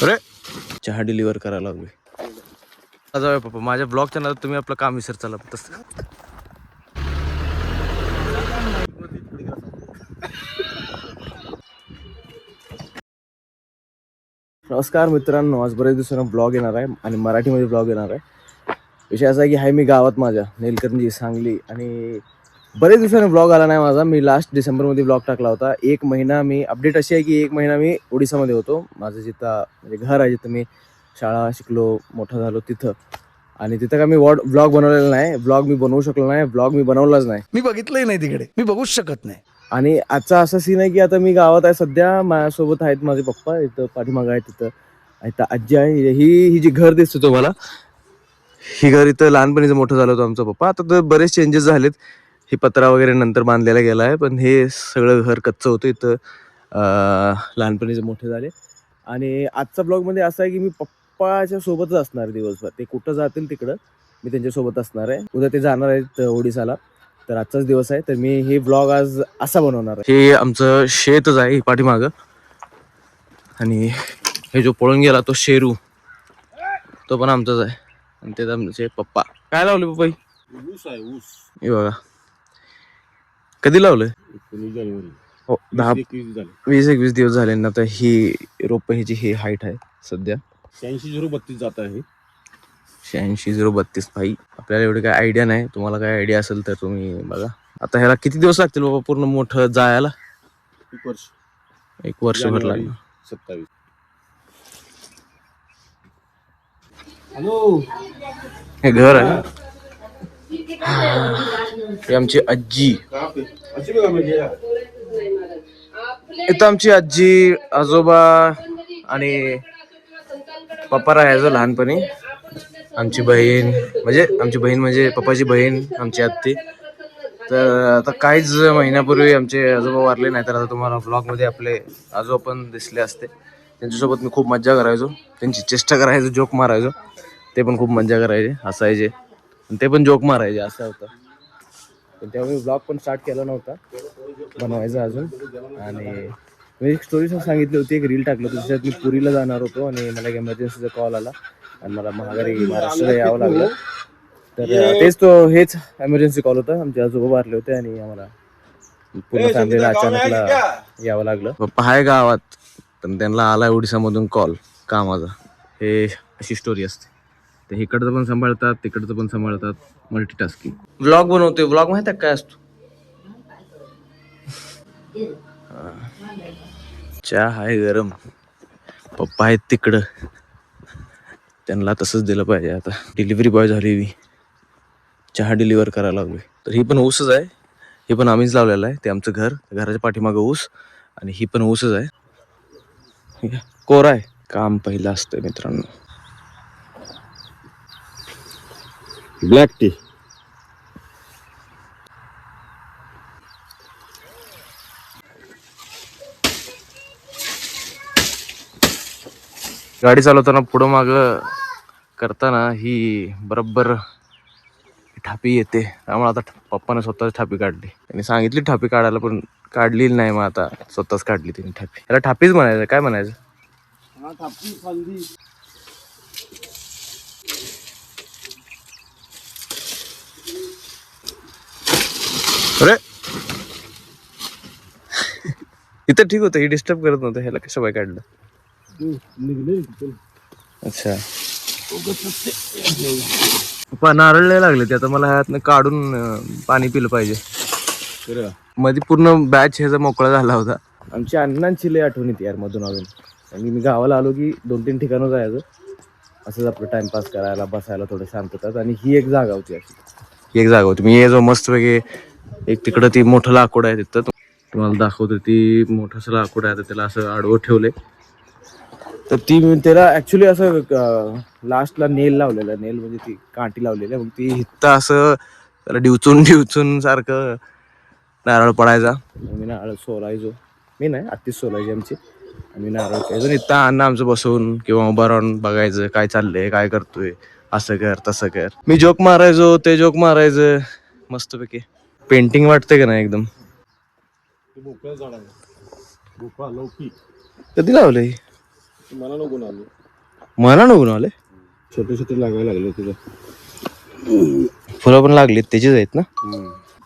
अरे चहा डिलिव्हर करायला लागलोय. जाऊया पप्पा, माझ्या ब्लॉग चॅनल तुम्ही आपलं काम विसर चला तसं. नमस्कार मित्रांनो, आज बरेच दिवसांना ब्लॉग येणार आहे आणि मराठीमध्ये ब्लॉग येणार आहे. विषय असा आहे की मी गावात माझ्या नेलकर्णी सांगली आणि बरेच दिवसांनी ब्लॉग आला नाही माझा. मी लास्ट डिसेंबरमध्ये ब्लॉग टाकला होता. एक महिना मी अपडेट अशी आहे की एक महिना मी ओडिसामध्ये होतो. माझं जिथं म्हणजे घर आहे, जिथं मी शाळा शिकलो मोठा झालो तिथं. आणि तिथं का मी ब्लॉग बनवलेला नाही, ब्लॉग मी बनवू शकलो नाही, ब्लॉग मी बनवलाच नाही. मी बघितलंही नाही तिकडे, मी बघूच शकत नाही. आणि आजचा असा सीन आहे की आता मी गावात आहे सध्या. माझ्यासोबत आहेत माझे पप्पा, इथं पाठीमागं आहे, तिथं इथं आजी आहे. ही जी घर दिसतं तुम्हाला, ही घर इथं लहानपणीचं मोठं झालं होतं आमचा पप्पा. आता तर बरेच चेंजेस झालेत. ही पत्रा वगैरे नंतर बांधलेला गेला आहे, पण हे सगळं घर कच्चं होतं इथं. लहानपणीचे मोठे झाले. आणि आजचा ब्लॉगमध्ये असं आहे की मी पप्पाच्या सोबतच असणार दिवसभर. ते कुठं जातील तिकडं मी त्यांच्यासोबत असणार आहे. उद्या ते जाणार आहेत ओडिसाला, तर आजचाच दिवस आहे. तर मी हे ब्लॉग आज असा बनवणार आहे. हे आमचं शेतच आहे पाठीमागं, आणि हे जो पळून गेला तो शेरू, तो पण आमचाच आहे. आणि ते आमचे पप्पा. काय लावले पप्पा? ऊस आहे ऊस. हे बघा, कधी लावलंय? 19 जानेवारी. हो, 20-21 झाले. 20-21 दिवस झाले ना. तर ही रोप, ह्याची ही हाईट आहे सध्या 86-032 जात आहे. 86-032. भाई आपल्याला एवढी काय आयडिया नाही, तुम्हाला काय आयडिया असेल तर तुम्ही बघा. आता ह्याला किती दिवस लागतील बाबा पूर्ण मोठं जायला? 1 वर्ष. 1 वर्षभर जानेवारी लागणार. 27. हॅलो, हे घर आहे. ही आमची आजी. इथं आमची आजी, आजोबा आणि पप्पा राहायचं लहानपणी. आमची बहीण म्हणजे पप्पाची बहीण, आमची आत्ती. तर आता काहीच महिन्यापूर्वी आमचे आजोबा वारले. नाही तर आता तुम्हाला ब्लॉगमध्ये आपले आजोबा पण दिसले असते. त्यांच्यासोबत मी खूप मज्जा करायचो, त्यांची चेष्टा करायचो, जोक मारायचो. ते पण खूप मज्जा करायचे, हसायचे, ते पण जोक मारायचे. असं होतं. पण तेव्हा मी ब्लॉग पण स्टार्ट केला नव्हता बनवायचा अजून. आणि मी एक स्टोरी सांगितली होती, एक रील टाकलं होतं, त्याच्यात मी पुरीला जाणार होतो आणि मला एक एमर्जन्सीचा कॉल आला आणि मला महागारी महाराष्ट्राला यावं लागलं. तर हेच एमर्जन्सी कॉल होता. आमचे आजोबा वारले होते आणि आम्हाला पूर्ण फॅमिलीला अचानकला यावं लागलं. पप्पा आहे गावात, पण त्यांना आला ओडिसामधून कॉल कामाचा. हे अशी स्टोरी असते. ते इकडचं पण सांभाळतात, तिकडचं पण सांभाळतात, मल्टीटास्किंग. व्लॉग बनवते. व्लॉग माहिती आहे काय असतो? चहा आहे गरम, पप्पा आहेत तिकडं, त्यांना तसंच दिलं पाहिजे. आता डिलिव्हरी बॉय झाली मी, चहा डिलिव्हर करायला लागलोय. तर ही पण ऊसच आहे, हे पण आम्हीच लावलेलं आहे. ते आमचं घर, घराच्या पाठीमागं ऊस, आणि ही पण ऊसच आहे. कोरा आहे. काम पहिलं असतं मित्रांनो. Black tea. गाडी चालवताना पुढं मागं करताना ही बरोबर ठापी येते. त्यामुळे आता पप्पाने स्वतःच ठापी काढली. त्यांनी सांगितली ठापी काढायला, पण काढली नाही. मग आता स्वतःच काढली त्यांनी ठापी. याला ठापीच म्हणायचं, काय म्हणायचं? अरे इथं ठीक होतं, ही डिस्टर्ब करत नव्हतं. ह्याला कसं बाय काढलं? अच्छा, पप्पा नारळ नाही लागले ते. आता मला ह्यातनं काढून पाणी पिलं पाहिजे. मध्ये पूर्ण बॅच ह्याचा मोकळा झाला होता. आमच्या अण्णांची लय आठवण येते यार मधून अजून. आणि मी गावाला आलो की 2-3 ठिकाणं जायचं, असंच आपलं टाइमपास करायला, बसायला थोडं शांततात. आणि ही एक जागा होती अशी, ही एक जागा होती. मी ये जो मस्त वेगळे एक तिकडं ती मोठं लाकूड आहे, तिथं तुम्हाला दाखवतो. ती मोठंसं लाकूड आहे, त्याला असं आडवं ठेवलंय. तर त्याला ऍक्च्युली असं लास्टला नेल लावलेलं, नेल म्हणजे ती काठी लावलेली. मग ती हित्ता असं त्याला डिवचून सारखं नारळ पडायचा. मी नारळ सोलायचो. मी नाही, आत्तीच सोलायची आमची. आणि नारळ प्यायचो. इथं अन्न आमचं बसून किंवा उभा राहून बघायचं, काय चाललंय, काय करतोय, असं कर तसं कर. मी जोक मारायचो, ते जोक मारायचं मस्तपैकी. पेंटिंग वाटतंय का नाही एकदम? भोपळा झाड आहे, भोपळा लौकी. कधी लावलंय? मला नको आलो. मला नको आले. छोटे छोटे लागायला लागले तुझं. फुलं पण लागलीत त्याचीच आहेत ना.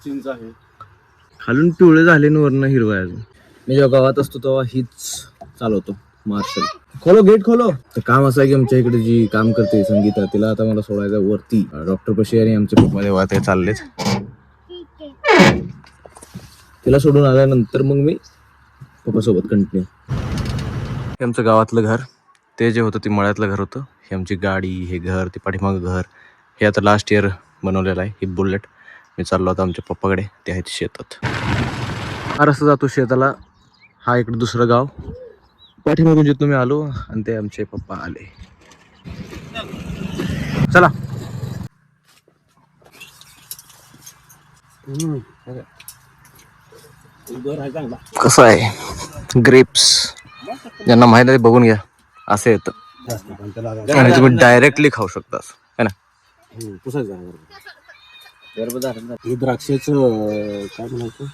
चिंच आहे. खालून पिवळे झाले ना वरनं हिरवा आहे अजून. मी जेव्हा गावात असतो तेव्हा हीच चालवतो मार्शल. खोलो गेट खोलो. तर काम असं आहे की आमच्या इकडे जी काम करते संगीता तिला आता मला सोडायचं वरती डॉक्टर पशी आणि आमचे पप्पा देवा ते चाललेत. तिला सोडून आल्यानंतर मग मी पप्पा सोबत कंटिन्यू. हे आमचं गावातलं घर. ते जे होतं ते मळ्यातलं घर होतं. ही आमची गाडी, हे घर, ते पाठीमागं घर. हे आता लास्ट इयर बनवलेलं आहे. ही बुलेट. मी चाललो होतो आमच्या पप्पाकडे. ते आहेत शेतात. हा रस्ता जातो शेताला. हा इकडे दुसरं गाव. पाठीमागून जिथून मी आलो आणि ते आमचे पप्पा आले. चला. कसं आहे ग्रेप्स ज्यांना माहित आहे बघून घ्या. असं येतं आणि तुम्ही डायरेक्टली खाऊ शकता है ना. हे द्राक्षाचं काय म्हणायचं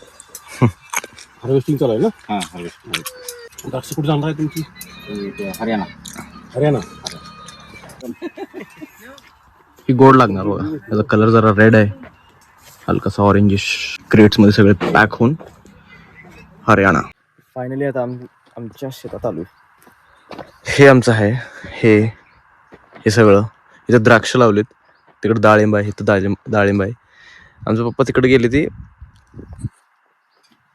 हार्वेस्टिंग चालू आहे ना. हा हार्वेस्टिंग. द्राक्ष कुठे जाणार आहे तुमची? हरियाणा. हरियाणा. ही गोड लागणार बघा. त्याचा कलर जरा रेड आहे, हलकासा ऑरेंजिश. क्रेट्स मध्ये सगळे पॅक होऊन हरियाणा. फायनली आता आमच्या शेतात आलोय. हे आमचं आहे. हे सगळं इथं द्राक्ष लावलेत. तिकडे डाळिंब आहे, इथं डाळिंब आहे. आमचे पप्पा तिकडे गेले ती.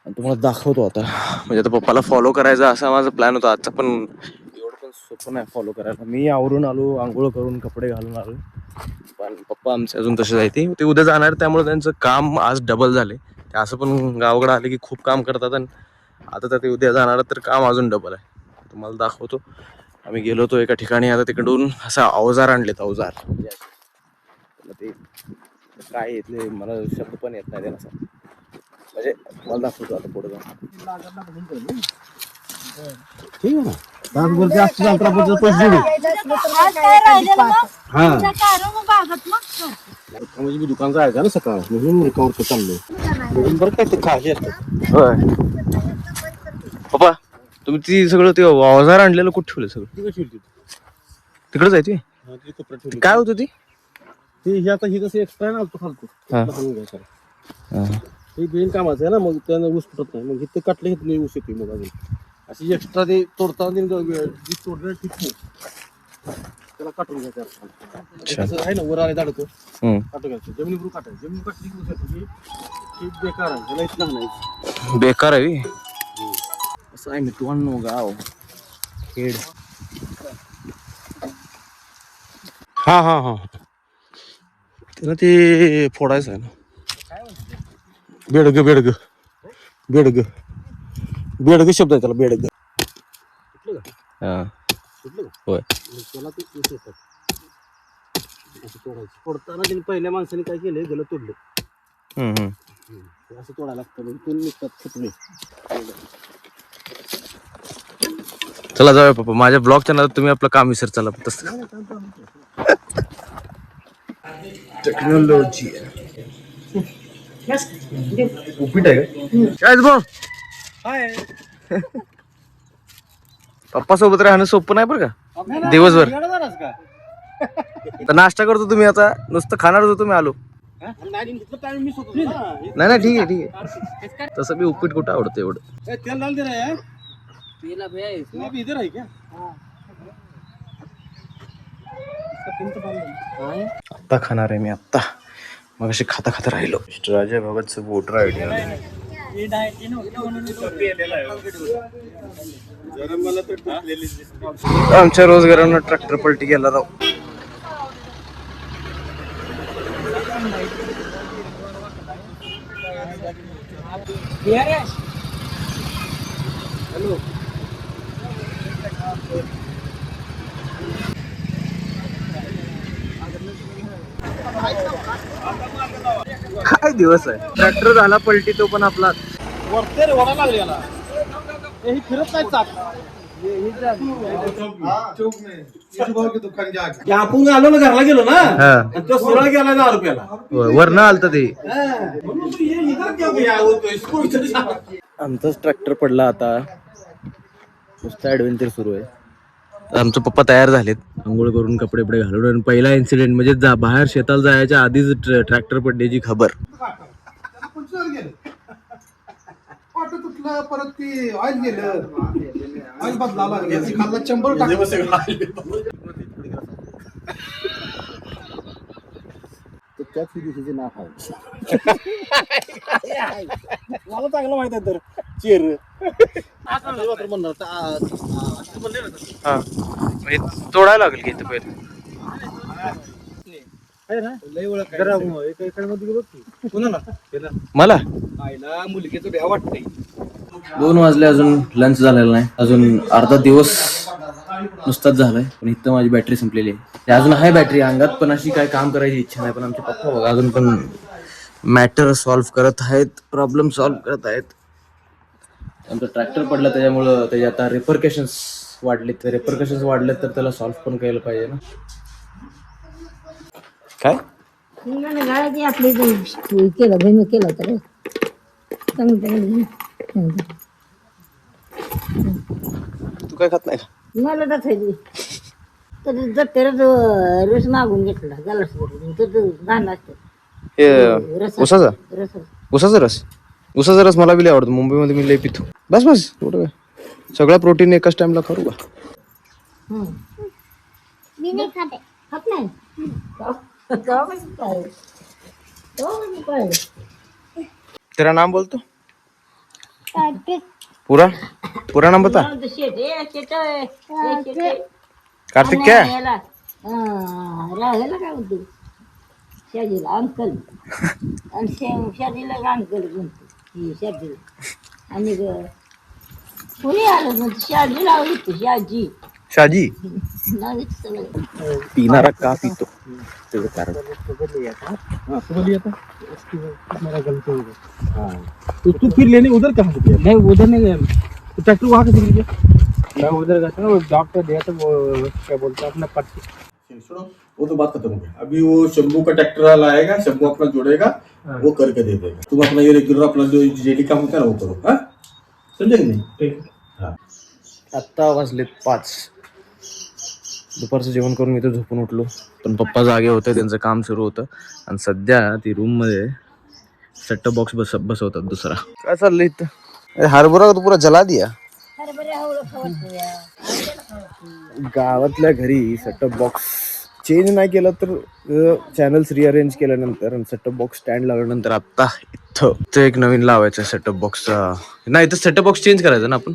तुम्हाला दाखवतो आता. म्हणजे आता पप्पाला फॉलो करायचा असा माझा प्लॅन होता आजचा, पण एवढं पण सोपं नाही फॉलो करायला. मी आवरून आलो, आंघोळ करून कपडे घालून आलो, पण पप्पा आमचे अजून तसेच आहे. ते उद्या जाणार, त्यामुळे त्यांचं काम आज डबल झाले. ते असं पण गावाकडे आले की खूप काम करतात आणि आता तर ते उद्या जाणार तर काम अजून डबल आहे. तुम्हाला दाखवतो. आम्ही गेलो होतो एका ठिकाणी. आता तिकडून असा अवजार आणलेत. अवजार ते काय येतले मला शब्द पण येत नाही त्यांना. म्हणजे मला दाखवतो आता पुढे जाऊन. ठीक आहे ना. जास्त अंतराबद्दल पैसे देऊ. हा म्हणजे मी दुकान जायचं ना सकाळ म्हणून रिकवर चाललो. बरं काय ते खाली असतं. होय पप्पा तुम्ही ती सगळं ते अवजार आणलेलं कुठे ठेवलं? सगळं तिकडेच आहे ते. काय होतं ती? हे आता ही कसं एक्स्ट्रा ना फालतू. हे बिन कामाचं आहे ना, मग त्यानं ऊस फुटत नाही. मग इथे कटले घेत नाही ऊस येते. मग अजून अशी एक्स्ट्रा ते तोडताना तोडलं ठीक नाही. त्याला काटून घ्यायचं आहे ना. वर आले दाडतो काटून घ्यायचं. जमिनीवर काटायचं. जमीन काटली की ऊस येतो. बेकार आहे. त्याला इथलं नाही. बेकार आहे. असं आहे मित्रांनो गाव खेड. हा हा हा त्याला ते फोडायचं आहे ना. बेडग बेडग बेडग बेडग शब्द आहे त्याला. बेडग होय. त्याला ते ऊस येतात. असं तोडायचं. तोडताना त्यांनी पहिल्या माणसाने काय केलं, गेलं तोडलं. असं तोडायला लागतं. मग ते निघतात फुटणे. चला जाऊया पप्पा. माझ्या ब्लॉगच्या नादात तुम्ही आपलं काम विसर. चला तसं टेक्नॉलॉजी उपीट आहे का काय? पप्पा सोबत राहणं सोपं नाही बरं का दिवसभर. तर नाश्ता करतो तुम्ही. आता नुसतं खाणार होतो तुम्ही. आलो नाही नाही ठीक आहे ठीक आहे. तसं मी उपीट कुठं आवडतं एवढं. आत्ता खाणार आहे मी. आत्ता मग अशी खाता खाता राहिलो. राजा भगतचं वोटर आयडी आमच्या रोजगारांना ट्रॅक्टर पलटी गेला राव. काय दिवस आहे. ट्रॅक्टर झाला पलटी तो पण आपला. वरते ओढा लागले याला. हे फिरत नाही चाक. आपण आलो ना घरला गेलो ना. तो सरळ गेला 10 रुपयाला. वरनं आलत ते. आमचाच ट्रॅक्टर पडला आता. नुसतं ऍडव्हेंचर सुरू आहे. आमचे पप्पा तयार झालेत आंघोळ करून कपडे बिपडे घालून. आणि पहिला इन्सिडेंट म्हणजे बाहेर शेताला जायच्या आधीच ट्रॅक्टर पडण्याची खबर. तुटलं परत ती ऑइल गेलं, ऑइल बदलावं लागलं, खाल्ला 100 त्याच दिवशीचे नाव आहे. मला चांगलं माहित आहे तर चेर म्हणणार हा तोडायला लागेल की पहिले. मला मुलगीचं भ्या वाटतंय. 2 वाजले अजून लंच झालेला नाही. अजून अर्धा दिवस नुसताच झालाय. पण इथं माझी बॅटरी संपलेली आहे. अजून आहे बॅटरी अंगात, पण अशी काय काम करायची इच्छा नाही. पण आमचे पप्पा बघा अजून पण मॅटर सॉल्व्ह करत आहेत, प्रॉब्लेम सॉल्व्ह करत आहेत. आमचा ट्रॅक्टर पडला त्याच्यामुळं त्याचे आता रिपरकेशन्स वाढले. ते रिपरकेशन्स वाढले तर त्याला सॉल्व्ह पण केलं पाहिजे ना. काय गाळाची आपली केलं भूमी केलं तर तू काय खात नाही का? मला टाकायची तर जत्तेरच रस मागून घेतला गलास तर घाण असतं हे उसाचा रस उसाचा रस मला बी लय आवडतो. मुंबईमध्ये मी लय पितो. बस एवढं काय सगळं प्रोटीन एकाच टाइमला करू का? मी नाही खाते खात नाही तेरा नाम बोलतो पूरा नाम बता. कार्तिक क्या राहायला काय म्हणतो शाजीला अंकल आणि शाजीला अंकल म्हणतो शाजीला. आणि कोणी आलं म्हणतो शाजीला आवडतो शाजी शाजी नाव पिणारा का पितो तेवढं कारण. तू फिर लेने उधर कहाँ से गया? नहीं उधर नहीं गया तो ट्रैक्टर वहाँ कैसे गिर गया? मैं उधर गया था ना, डॉक्टर दिया था वो क्या बोलते हैं अपना पर्ची. सुनो, वो तो बात खत्म हो गया. अभी वो शंभू का ट्रैक्टर लाएगा, शंभू अपना जोड़ेगा, वो करके दे देगा. तुम अपना ये रेगुलर अपना जो जेडी काम होता है ना वो करो. हाँ समझे कि नहीं? ठीक. हाँ. आत्ता वाजले 5. दुपारचं जेवण करून मी तर झोपून उठलो. पण पप्पा जागे होते, त्यांचं काम सुरू होतं. आणि सध्या ती रूम मध्ये सेटअप बॉक्स बसवतात दुसरा. काय चाललंय इथं? हरभरा तो पुरा जला दिया. गावातल्या घरी सेटअप बॉक्स चेंज नाही केला तर चॅनल्स रिअरेंज केल्यानंतर सेटअप बॉक्स स्टँड लावल्यानंतर आता इथं एक नवीन लावायचं सेटअप बॉक्सचा. नाही इथं सेटअप बॉक्स चेंज करायचं ना आपण.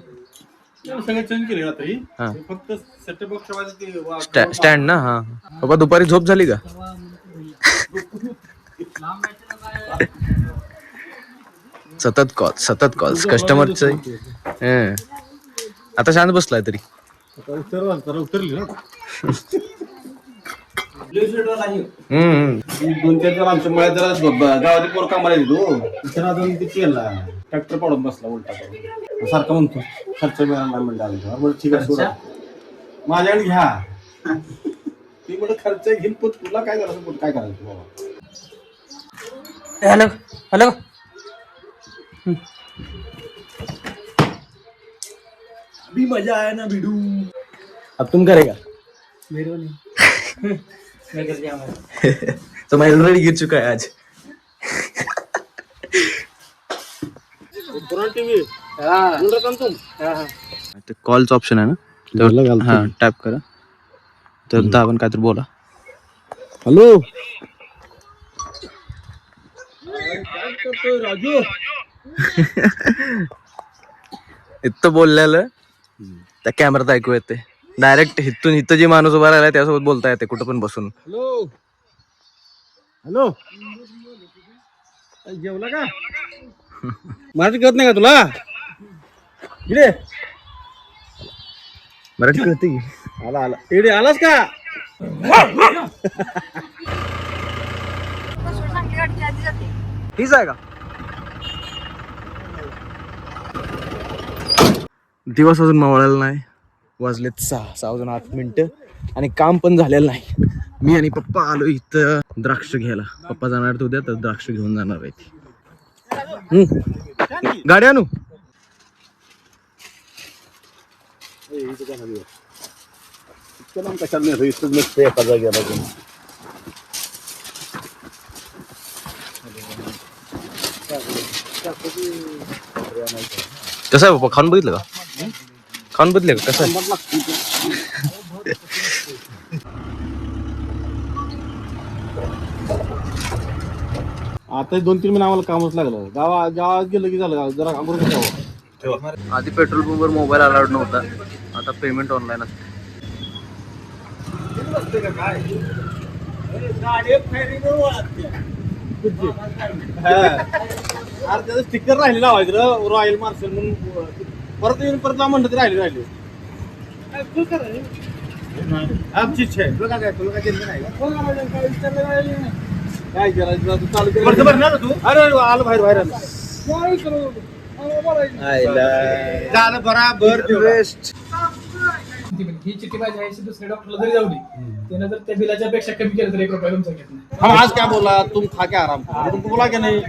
सगळं चेंज केले आता ही. हा. फक्त सेटअप बॉक्स स्टँड ना. हा बाबा दुपारी झोप झाली का? सतत कॉल्स कस्टमरचं. आता शांत बसलाय तरी. उतरली ना. 2-4 जण आमच्या मळ्यात जरा गावातील पोर कामाला येतो. ट्रॅक्टर पडून बसला उलटा करून. सारखा म्हणतो खर्च मिळाला नाही म्हणलं. ठीक आहे सोडा माझ्याकडे घ्या. ती म्हणत खर्च घेईन पण तुला काय करायचं काय करायचं बाबा. हेलो अभी मजा आया ना भिडू. अब तुम करेगा? मेरे को नहीं मैं कर दिया. तो मैं ऑलरेडी गिर चुका है आज. टीव्ही ते कॉलचं ऑप्शन आहे ना, हा टॅप करा तर आपण काहीतरी बोला. हॅलो राजू. इथं बोललेलं त्या कॅमेरात ऐकू येते. डायरेक्ट इथं जे माणूस उभा राहिला त्यासोबत बोलता येते कुठं पण बसून. हॅलो हॅलो जेवला का? मराठी कळत नाही का तुला? इकडे मराठी कळते की. आला इकडे आलास का? हीच आहे का? दिवस अजून मावळायला नाही. वाजलेत 6:08 आणि काम पण झालेलं नाही. मी आणि पप्पा आलो इथं द्राक्ष घ्यायला. पप्पा जाणार उद्या तर द्राक्ष घेऊन जाणार आहे. गाडी आणू. कशाला नाही इथंच नसतं एका जागेला घेऊन. कसं आहे पप्पा, खाऊन बघितलं का? खाऊन बघितलं का कसं आहे? आता 2-3 महिने आम्हाला कामच लागलं. गावात गेलं की झालं जरा आंघोळ करावं. आधी पेट्रोल पंपवर मोबाईल अलाउड नव्हता, आता पेमेंट ऑनलाईन असते. त्याचं स्टिकर राहिले लावायचं रॉयल मार्शल म्हणून. परत येऊन परत म्हणलं ते राहिले आमची इच्छा आहे. तुला काय तुला काय नाही काय करायचं चालू केलं तू. अरे आलं बाहेर आलं झालं बराबर. ही चिठ्ठी माझ्या आईशी दुसऱ्या डॉक्टरला जरी जाऊ दे, त्यानं जर त्या बिलाच्या पेक्षा कमी केलं तर 1 रुपया तुमचा घेत नाही. हम आज क्या बोला तुम खा के आराम करो. तुमको बोला क्या नहीं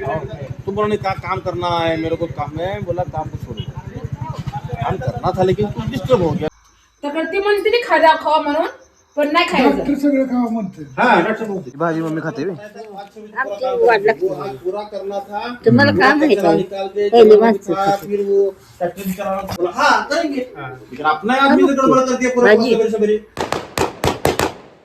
तुम बोला नहीं काम करना है मेरे को काम है. बोला काम को छोड़ो काम करना था लेकिन कुछ डिस्टर्ब हो गया. तर ती म्हणते ती खायला खावा म्हणून पण नाही खायचं. सगळं खावा म्हणते. भाजी मम्मी खाते बे. आमची वाट लागते. पूरा करना था. तुम्हाला काय माहिती निकाल के पहिली माणसं फिर वो फैक्ट्री कराना बोला हाँ करेंगे. लेकिन अपना आदमी तो गड़बड़ कर दिया पूरा सवेरे.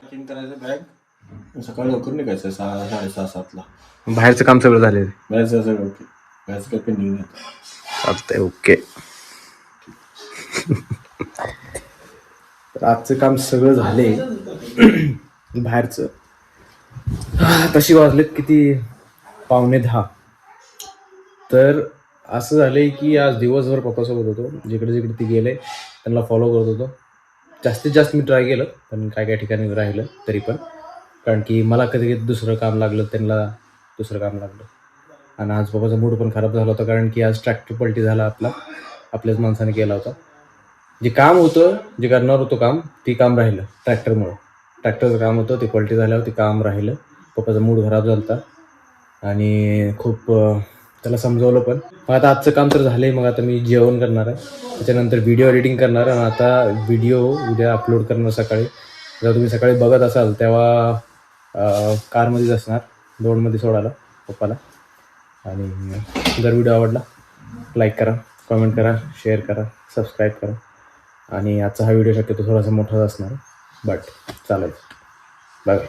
चेकिंग करायचं बॅग सकाळी लवकर निघायचं 6:30-7ला. बाहेरचं काम सगळं झाले. बाहेरचं सगळं ओके. बाहेरचं काही पेंडिंग नाही. चालतंय, ओके. तर आजचं काम सगळं झाले बाहेरचं. तशी वाजलेत किती 9:45. तर असं झालंय की आज दिवसभर पप्पासोबत होतो. जिकडे जिकडे ती गेले त्यांना फॉलो करत होतो. जास्तीत जास्त मी ट्राय केलं, पण काय काय ठिकाणी राहिलं तरी पण. कारण की मला कधी कधी दुसरं काम लागलं, त्यांना दुसरं काम लागलं. आणि आज पप्पाचा मूड पण खराब झाला होता, कारण की आज ट्रॅक्टर पलटी झाला आपल्याच माणसाने केला होता. जे काम होतं, जे करणार होतं काम, ते काम राहिलं ट्रॅक्टरमुळं. ट्रॅक्टरचं काम होतं ते पलटी झाल्यावर ते काम राहिलं. पप्पाचा मूड खराब झाला होता आणि खूप त्याला समजवलं पण. मग आता आजचं काम तर झालं आहे. मग आता मी जेवण करणार आहे, त्याच्यानंतर व्हिडिओ एडिटिंग करणार आणि आता व्हिडिओ उद्या अपलोड करणार सकाळी. जर तुम्ही सकाळी बघत असाल तेव्हा कारमध्येच असणार, रोडमध्ये सोडायला पप्पाला. आणि जर व्हिडिओ आवडला लाईक करा, कमेंट करा, शेअर करा, सबस्क्राईब करा. आणि आजचा हा व्हिडिओ शक्यतो थोडासा मोठाच असणार, बट चालेल. Bye bye.